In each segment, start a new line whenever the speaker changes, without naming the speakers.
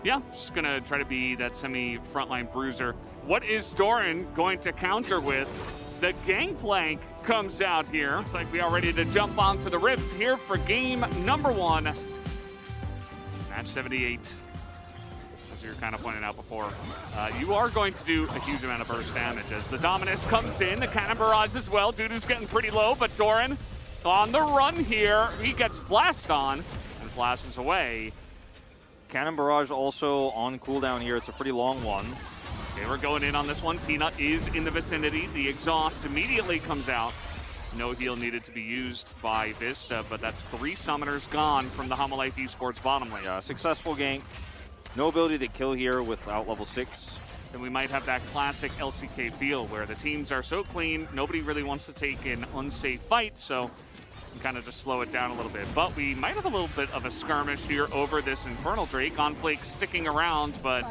Yeah, just going to try to be that semi-frontline bruiser. What is Doran going to counter with? The Gangplank comes out here. Looks like we are ready to jump onto the Rift here for game number 1. Match 78. As you were kind of pointing out before, you are going to do a huge amount of burst damage as the Dominus comes in, the Cannon Barrage as well. Dudu's getting pretty low, but Doran on the run here. He gets flashed on and flashes away.
Cannon Barrage also on cooldown here. It's a pretty long one.
Okay, we're going in on this one. Peanut is in the vicinity. The exhaust immediately comes out. No heal needed to be used by Vista, but that's 3 summoners gone from the Homolife Esports bottom lane.
Yeah, successful gank. No ability to kill here without level 6.
Then we might have that classic LCK feel where the teams are so clean, nobody really wants to take an unsafe fight, so kind of just slow it down a little bit. But we might have a little bit of a skirmish here over this Infernal Drake. On Flake sticking around, but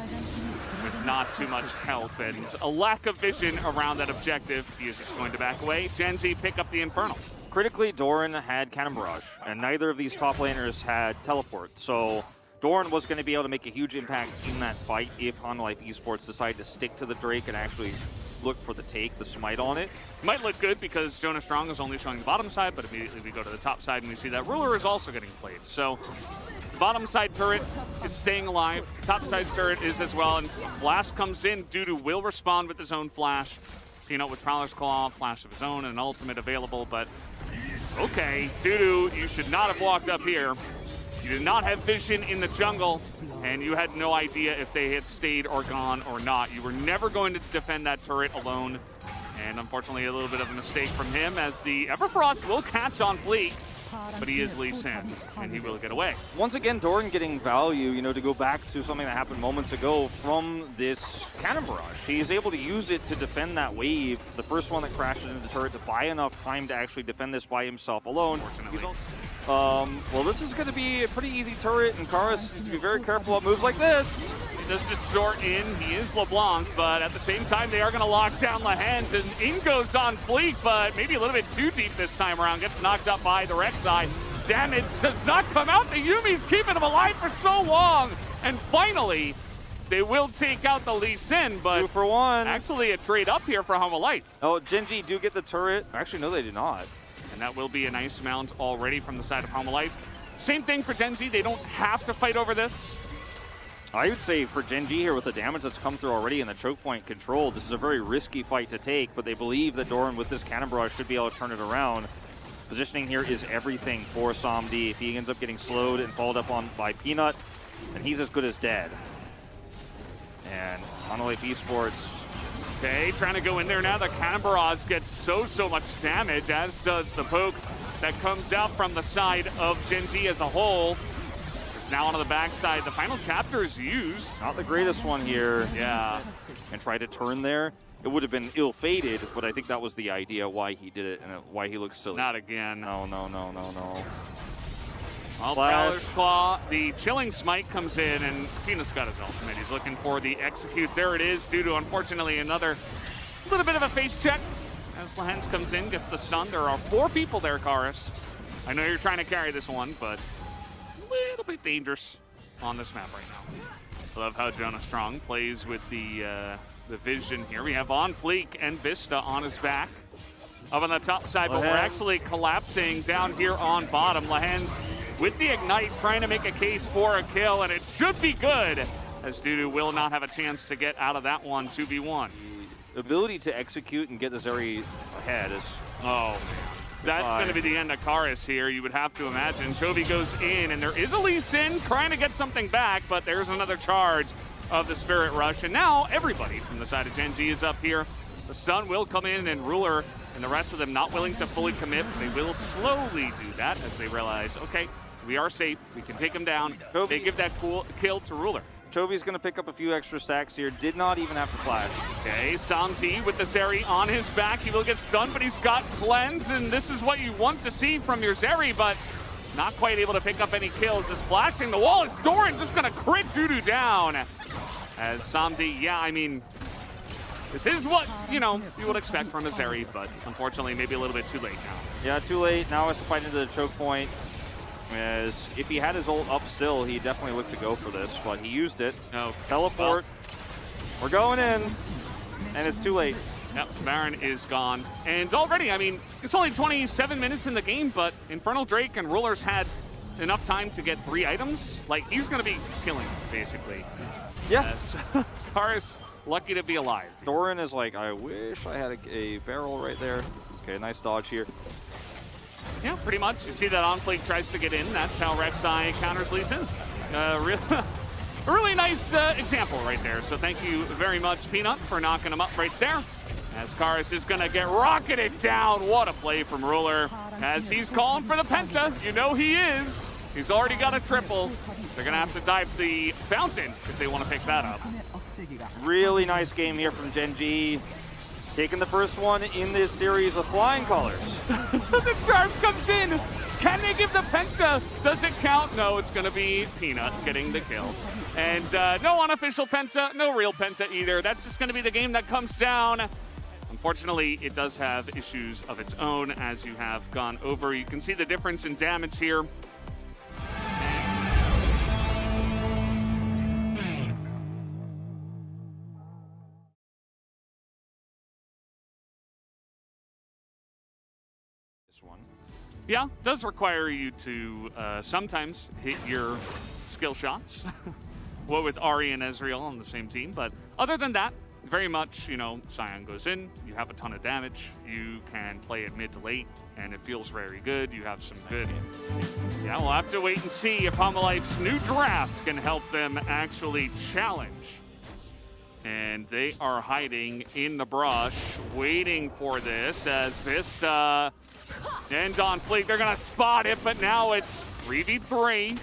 with not too much help and a lack of vision around that objective. He is just going to back away. Gen Z pick up the Infernal.
Critically, Doran had Cannon Barrage, and neither of these top laners had Teleport. So Doran was going to be able to make a huge impact in that fight if Homolife Esports decided to stick to the Drake and actually look for the take, the smite on it.
Might look good because Jonah Strong is only showing the bottom side, but immediately we go to the top side and we see that Ruler is also getting played. So bottom side turret is staying alive. Top side turret is as well, and Flash comes in. Dudu will respond with his own flash. Peanut with Prowler's Claw, flash of his own, and an ultimate available, but okay, Dudu, you should not have walked up here. You did not have vision in the jungle, and you had no idea if they had stayed or gone or not. You were never going to defend that turret alone, and unfortunately a little bit of a mistake from him as the Everfrost will catch on Fleek, but he is Lee Sin, and he will get away.
Once again, Doran getting value, you know, to go back to something that happened moments ago from this Cannon Barrage. He's able to use it to defend that wave, the first one that crashes into the turret, to buy enough time to actually defend this by himself alone. Well, this is going to be a pretty easy turret, and Karis needs to be very careful of moves like this.
He does distort in. He is LeBlanc, but at the same time, they are going to lock down Lehens, and in goes on Fleek, but maybe a little bit too deep this time around. Gets knocked up by the Rek'Sai. Damage does not come out. The Yumi's keeping him alive for so long, and finally, they will take out the Lee Sin, but
2 for 1.
Actually a trade up here for Homolife.
Oh, Genji do get the turret. Actually, no, they do not.
And that will be a nice mount already from the side of Homolife. Same thing for Gen Z. They don't have to fight over this.
I would say for Gen G here, with the damage that's come through already and the choke point control, this is a very risky fight to take, but they believe that Doran with this Cannon Barrage should be able to turn it around. Positioning here is everything for Somdi. If he ends up getting slowed and followed up on by Peanut, then he's as good as dead. And Homolife Esports,
okay, trying to go in there now. The Cannon Barrage gets so much damage, as does the poke that comes out from the side of Gen Z as a whole. It's now onto the backside. The final chapter is used.
not the greatest one here.
Yeah.
And try to turn there. It would have been ill-fated, but I think that was the idea why he did it and why he looks silly.
Not again.
No.
Well, Prowler's Claw, the Chilling Smite comes in, and Peanut's got his ultimate. He's looking for the execute. There it is, due to, unfortunately, another little bit of a face check. As Lehens comes in, gets the stun. There are 4 people there, Karis. I know you're trying to carry this one, but a little bit dangerous on this map right now. I love how Jonah Strong plays with the vision here. We have On Fleek and Vista on his back. Up on the top side, but we're actually collapsing down here on bottom. Lehens with the Ignite, trying to make a case for a kill, and it should be good, as Dudu will not have a chance to get out of that one 2v1.
The ability to execute and get the Zeri ahead is...
Oh, that's going to be the end of Karis here, you would have to imagine. Chovy goes in, and there is a Lee Sin trying to get something back, but there's another charge of the Spirit Rush, and now everybody from the side of Gen G is up here. The stun will come in, and Ruler and the rest of them not willing to fully commit. They will slowly do that as they realize, okay, we are safe. We can take him down.
Chovy.
They give that cool kill to Ruler.
Chovy's going to pick up a few extra stacks here. Did not even have to flash.
Okay, Samti with the Zeri on his back. He will get stunned, but he's got Cleanse, and this is what you want to see from your Zeri, but not quite able to pick up any kills. Just flashing the wall. Is Doran just going to crit Dudu down? As Samti, yeah, I mean, this is what, you know, you would expect from a Zeri, but unfortunately maybe a little bit too late now.
Yeah, too late. Now it's to fight into the choke point. As if he had his ult up still, he definitely looked to go for this, but he used it.
No.
Teleport. We're going in, and it's too late.
Yep, Baron is gone. And already, I mean, it's only 27 minutes in the game, but Infernal Drake and Rulers had enough time to get 3 items. Like, he's going to be killing, basically.
Yeah.
Karis, lucky to be alive.
Doran is like, I wish I had a barrel right there. Okay, nice dodge here.
Yeah, pretty much. You see that On-Fleek tries to get in. That's how Rek'Sai counters Lee Sin. A really nice example right there. So thank you very much, Peanut, for knocking him up right there. As Karis is going to get rocketed down. What a play from Ruler. As he's calling for the Penta. You know he is. He's already got a triple. They're going to have to dive the fountain if they want to pick that up.
Really nice game here from Gen G. Taking the first one in this series of flying colors.
The charm comes in. Can they give the Penta? Does it count? No, it's going to be Peanut getting the kill. And no unofficial Penta, no real Penta either. That's just going to be the game that comes down. Unfortunately, it does have issues of its own as you have gone over. You can see the difference in damage here. Yeah, does require you to sometimes hit your skill shots. What with Ahri and Ezreal on the same team. But other than that, very much, you know, Sion goes in, you have a ton of damage, you can play it mid to late, and it feels very good. You have some good... Yeah, we'll have to wait and see if Hamalife's new draft can help them actually challenge. And they are hiding in the brush, waiting for this as Vista... And on Fleek, they're going to spot it, but now it's 3v3.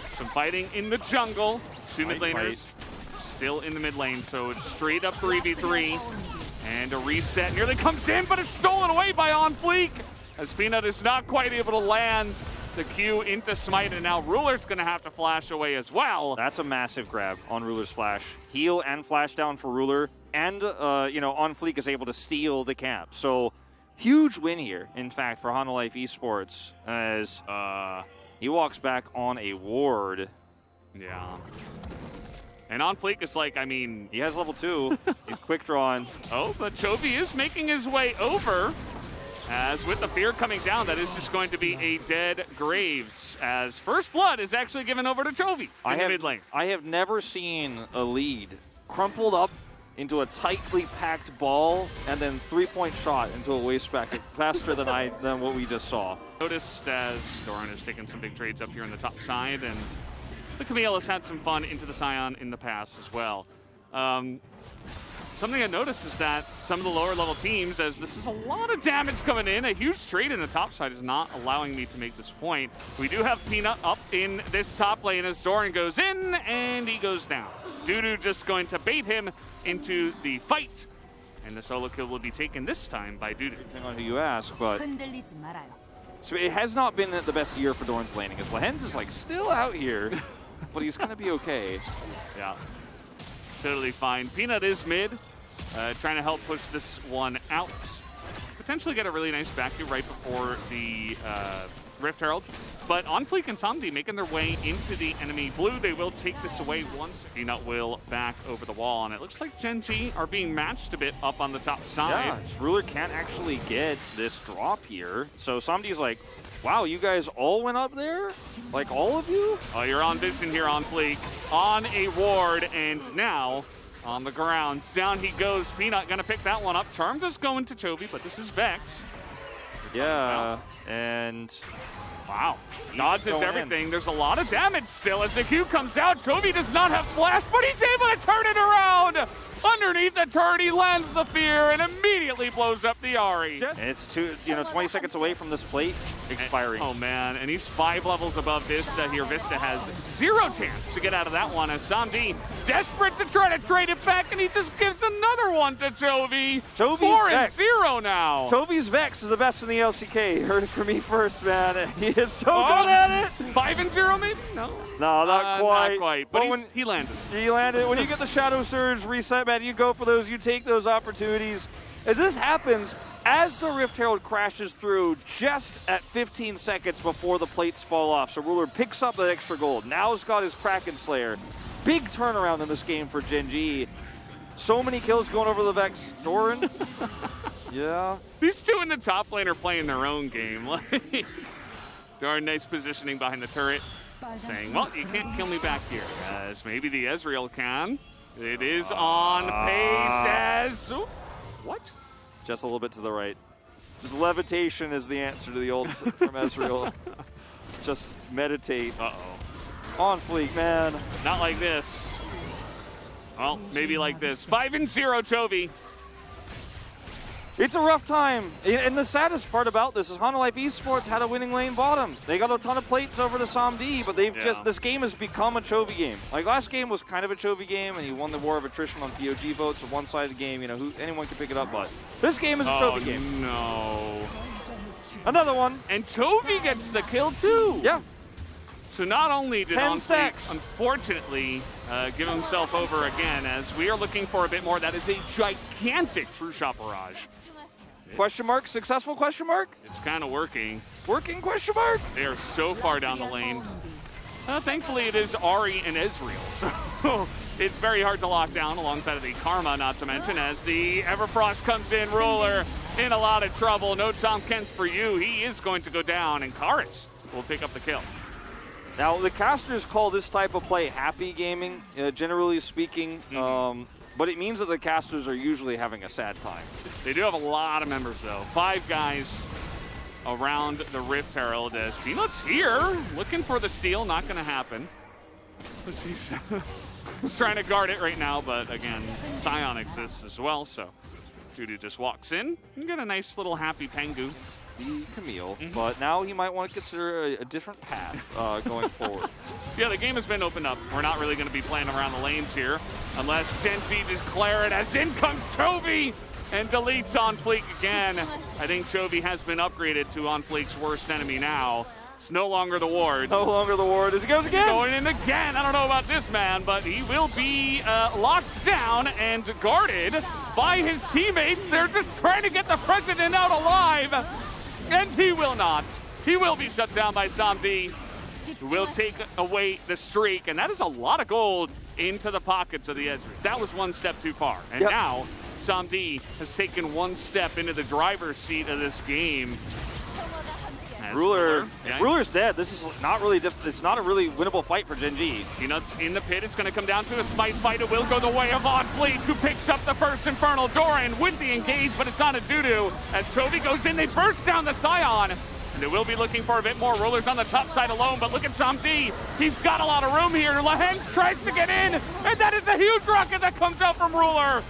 Some fighting in the jungle. 2 mid laners still in the mid lane, so it's straight up 3v3. And a reset nearly comes in, but it's stolen away by On Fleek. As Peanut is not quite able to land the Q into Smite, and now Ruler's going to have to flash away as well.
That's a massive grab on Ruler's flash. Heal and flash down for Ruler, and, you know, On Fleek is able to steal the cap. So... huge win here, in fact, for Hanalife Esports, as he walks back on a ward.
Yeah. And On Fleek is like, I mean...
he has level 2. He's quick drawn.
Oh, but Chovy is making his way over. As with the fear coming down, that is just going to be a dead Graves. As First Blood is actually given over to Chovy in the mid lane. I
have never seen a lead crumpled up into a tightly packed ball, and then 3-point shot into a waste bracket faster than what we just saw.
Noticed as Doran has taken some big trades up here on the top side, and the Camille has had some fun into the Sion in the past as well. Something I noticed is that some of the lower level teams, as this is a lot of damage coming in, a huge trade in the top side is not allowing me to make this point. We do have Peanut up in this top lane as Doran goes in, and he goes down. Dudu just going to bait him into the fight, and the solo kill will be taken this time by Dudu.
Depending on who you ask, but so it has not been the best year for Doran's laning, as Lehens is like still out here, but he's gonna be okay.
Yeah, totally fine. Peanut is mid, trying to help push this one out. Potentially get a really nice back right before the Rift Herald. But On Fleek and Samdi making their way into the enemy blue. They will take this away once. Peanut will back over the wall. And it looks like Gen G are being matched a bit up on the top side.
Yeah, Ruler can't actually get this drop here. So Samdi's like, wow, you guys all went up there? Like all of you?
Oh, you're on vision here, On Fleek. On a ward, and now on the ground. Down he goes. Peanut gonna pick that one up. Charm does go into Chovy, but this is Vex.
Yeah, and...
wow. Dodge is everything. There's a lot of damage still as the Q comes out. Chovy does not have flash, but he's able to turn it around. Underneath the turret, he lands the fear and immediately blows up the Ahri.
And it's 20 seconds away from this plate expiring.
Oh man, and he's 5 levels above Vista here. Vista has 0 chance to get out of that one as Samdi desperate to try to trade it back, and he just gives another one to Chovy. 4-0 now.
Chovy's Vex is the best in the LCK. Heard it from me first, man. He is so good at it.
5-0 maybe? No.
No, not quite.
Not quite, but he landed.
He landed. When you get the Shadow Surge reset, man, you go for those, you take those opportunities. As this happens, as the Rift Herald crashes through just at 15 seconds before the plates fall off. So Ruler picks up that extra gold. Now he's got his Kraken Slayer. Big turnaround in this game for Gen G. So many kills going over the Vex. Doran. Yeah.
These two in the top lane are playing their own game. Darn nice positioning behind the turret. Saying, well, you can't kill me back here. As maybe the Ezreal can. It is on pace as... Ooh, what?
Just a little bit to the right. Just levitation is the answer to the ult from Ezreal. Just meditate.
Uh-oh.
On fleek, man.
Not like this. Well, maybe like this. 5-0, Chovy.
It's a rough time. And the saddest part about this is Honda Life Esports had a winning lane bottom. They got a ton of plates over to SomD, but they've this game has become a Chovy game. Like last game was kind of a Chovy game, and he won the war of attrition on POG votes of one side of the game. You know, anyone can pick it up, but this game is a Chovy game.
No.
Another one.
And Chovy gets the kill too.
Yeah.
So not only did OnFleek,
stacks.
unfortunately, give himself over again, as we are looking for a bit more. That is a gigantic True Shot Barrage.
Question mark? Successful question mark?
It's kind of working.
Working question mark?
They are so far down the lane. Thankfully, it is Ahri and Ezreal, so it's very hard to lock down alongside of the Karma, not to mention, as the Everfrost comes in. Ruler in a lot of trouble. No Tom Kent for you. He is going to go down, and Karis will pick up the kill.
Now, the casters call this type of play happy gaming, generally speaking. But it means that the casters are usually having a sad time.
They do have a lot of members, though. 5 guys around the Rift Herald as Peanut's here, looking for the steal. Not going to happen. He's trying to guard it right now, but again, Sion exists as well, so Dudu just walks in and get a nice little happy Pengu.
The Camille, but now he might want to consider a different path going forward.
Yeah, the game has been opened up. We're not really going to be playing around the lanes here unless Gen Z declare it, as in comes Chovy and deletes OnFleek again. I think Chovy has been upgraded to OnFleek's worst enemy now. It's no longer the ward.
No longer the ward as he goes again.
He's going in again. I don't know about this man, but he will be locked down and guarded by his teammates. They're just trying to get the president out alive. And he will not. He will be shut down by SomD, who will take away the streak. And that is a lot of gold into the pockets of the Ezreal. That was one step too far. And now SomD has taken one step into the driver's seat of this game.
Ruler's dead. This is not really it's not a really winnable fight for Gen G.
Peanuts in the pit. It's going to come down to a smite fight. It will go the way of OnFleek, who picks up the first Infernal. Doran with the engage, but it's on a Dudu. As Chovy goes in, they burst down the Sion. And they will be looking for a bit more. Ruler's on the top side alone, but look at SomD. He's got a lot of room here. Laheng tries to get in, and that is a huge rocket that comes out from Ruler.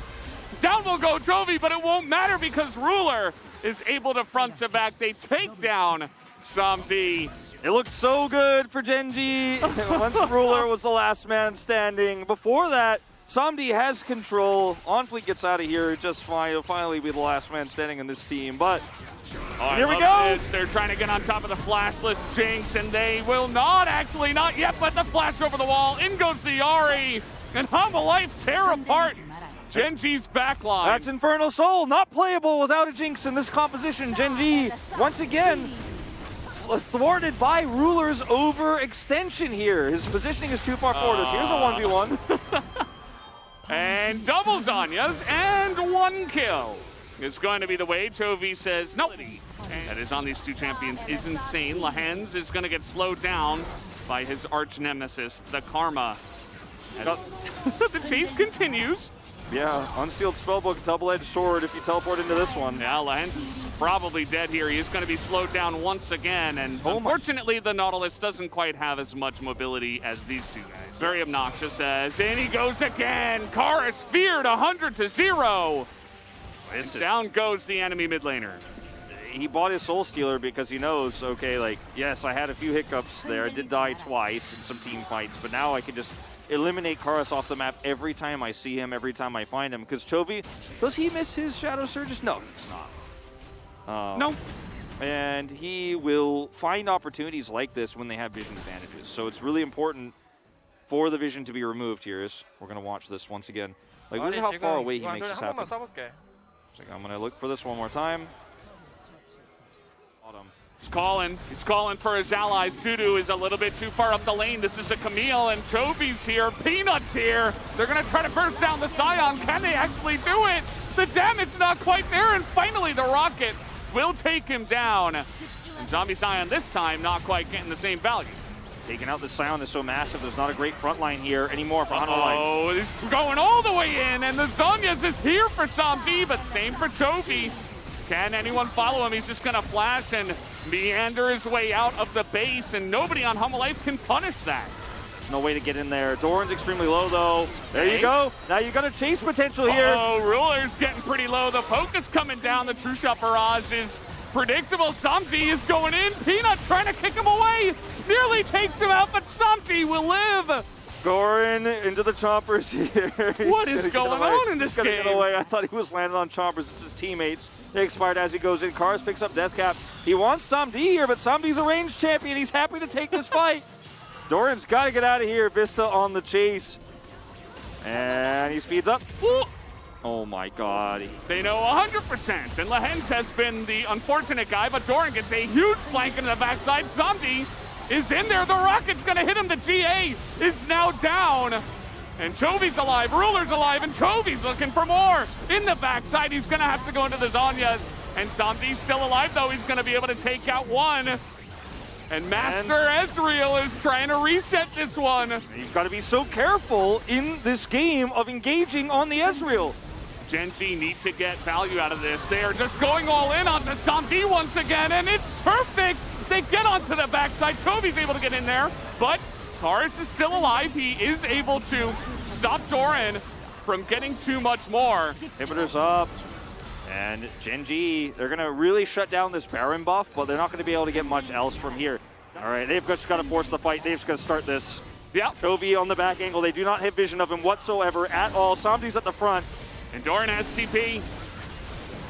Down will go Chovy, but it won't matter because Ruler is able to front to back. They take down SomD.
It looked so good for Gen G once Ruler was the last man standing. Before that, SomD has control. OnFleek gets out of here just fine. He'll finally be the last man standing in this team. But here we go.
This. They're trying to get on top of the flashless Jinx, and they will not. Actually, not yet, but the flash over the wall. In goes the Ahri, and Humble Life tear apart Gen G's backline.
That's Infernal Soul, not playable without a Jinx in this composition. Gen G, once again, thwarted by Ruler's overextension here. His positioning is too far forward. Here's a 1v1.
And double Zanyas and 1 kill. It's going to be the way. Chovy says no. That is on these two champions is insane. Lahens is going to get slowed down by his arch nemesis, the Karma. The chase continues.
Yeah, unsealed spellbook, double-edged sword if you teleport into this one.
Yeah, Lahens is probably dead here. He is going to be slowed down once again, and unfortunately the Nautilus doesn't quite have as much mobility as these two guys. Very obnoxious as, and he goes again. Karis feared 100-0. And down goes the enemy mid laner.
He bought his Soul Stealer because he knows, okay, like, yes, I had a few hiccups there. I did die twice in some team fights, but now I can just eliminate Karis off the map every time I see him, every time I find him. Because Chovy, does he miss his Shadow Surges? No, he's not.
No.
And he will find opportunities like this when they have vision advantages. So it's really important for the vision to be removed here. We're going to watch this once again. Like, look at how far away he makes this happen. So I'm going to look for this one more time.
He's calling for his allies. Dudu is a little bit too far up the lane. This is a Camille, and Chovy's here. Peanut's here. They're going to try to burst down the Scion. Can they actually do it? The damage not quite there, and finally the Rocket will take him down. And Zombie Scion this time not quite getting the same value.
Taking out the Scion is so massive, there's not a great front line here anymore for Hanwha.
Oh, he's going all the way in, and the Zonyas is here for Zombie, but same for Chovy. Can anyone follow him? He's just going to flash and meander his way out of the base, and nobody on Humble Life can punish that.
There's no way to get in there. Doran's extremely low, though. There you go. Now you got a chase potential here.
Oh, Ruler's getting pretty low. The poke is coming down. The True Shot Barrage is predictable. Samti is going in. Peanut trying to kick him away. Nearly takes him out, but Samti will live.
Doran into the chompers here.
What is going on in this game?
Get away. I thought he was landing on chompers. It's his teammates. They expired as he goes in. Cars picks up Deathcap. He wants Samdi here, but Samdi's a ranged champion. He's happy to take this fight. Doran's got to get out of here. Vista on the chase. And he speeds up. Ooh. Oh my god.
They know 100%. And Lehens has been the unfortunate guy, but Doran gets a huge flank into the backside. Samdi is in there. The Rocket's going to hit him. The GA is now down. And Chovy's alive, Ruler's alive, and Chovy's looking for more. In the backside, he's going to have to go into the Zonyas. And Samdi's still alive, though. He's going to be able to take out one. And Master Ezreal is trying to reset this one.
You've got to be so careful in this game of engaging on the Ezreal.
Gen Z need to get value out of this. They are just going all in onto Samdi once again, and it's perfect. They get onto the backside. Chovy's able to get in there, but Taurus is still alive. He is able to stop Doran from getting too much more.
Inhibitors up. And Genji, they're going to really shut down this Baron buff, but they're not going to be able to get much else from here. All right, they've just got to force the fight. They've just got to start this.
Yeah.
Chovy on the back angle. They do not have vision of him whatsoever at all. Samdi's at the front.
And Doran has TP.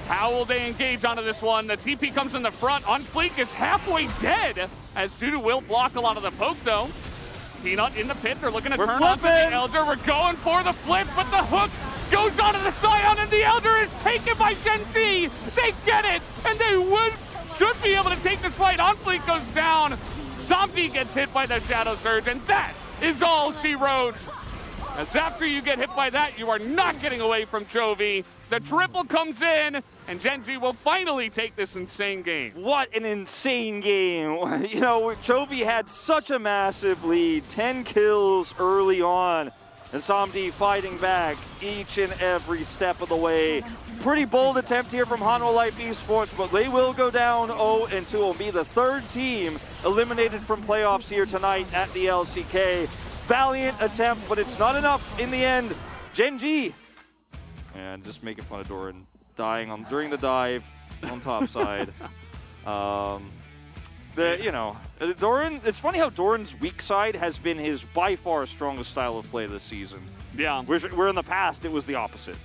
How will they engage onto this one? The TP comes in the front. On Fleek is halfway dead, as Dudu will block a lot of the poke, though. Peanut in the pit. They're looking to turn onto the Elder. We're going for the flip, but the hook goes onto the Scion, and the Elder is taken by Shen-Ti. They get it, and they should be able to take this fight. On Fleek goes down. Samdi gets hit by the Shadow Surge, and that is all she wrote. As after you get hit by that, you are not getting away from Chovy. The triple comes in, and Genji will finally take this insane game.
What an insane game. You know, Chovy had such a massive lead, 10 kills early on, and Samdi fighting back each and every step of the way. Pretty bold attempt here from Hanwha Life Esports, but they will go down 0-2. Will be the third team eliminated from playoffs here tonight at the LCK. Valiant attempt, but it's not enough in the end. Genji. And just making fun of Doran dying during the dive on top side. Doran, it's funny how Doran's weak side has been his by far strongest style of play this season.
Yeah.
Where in the past it was the opposite.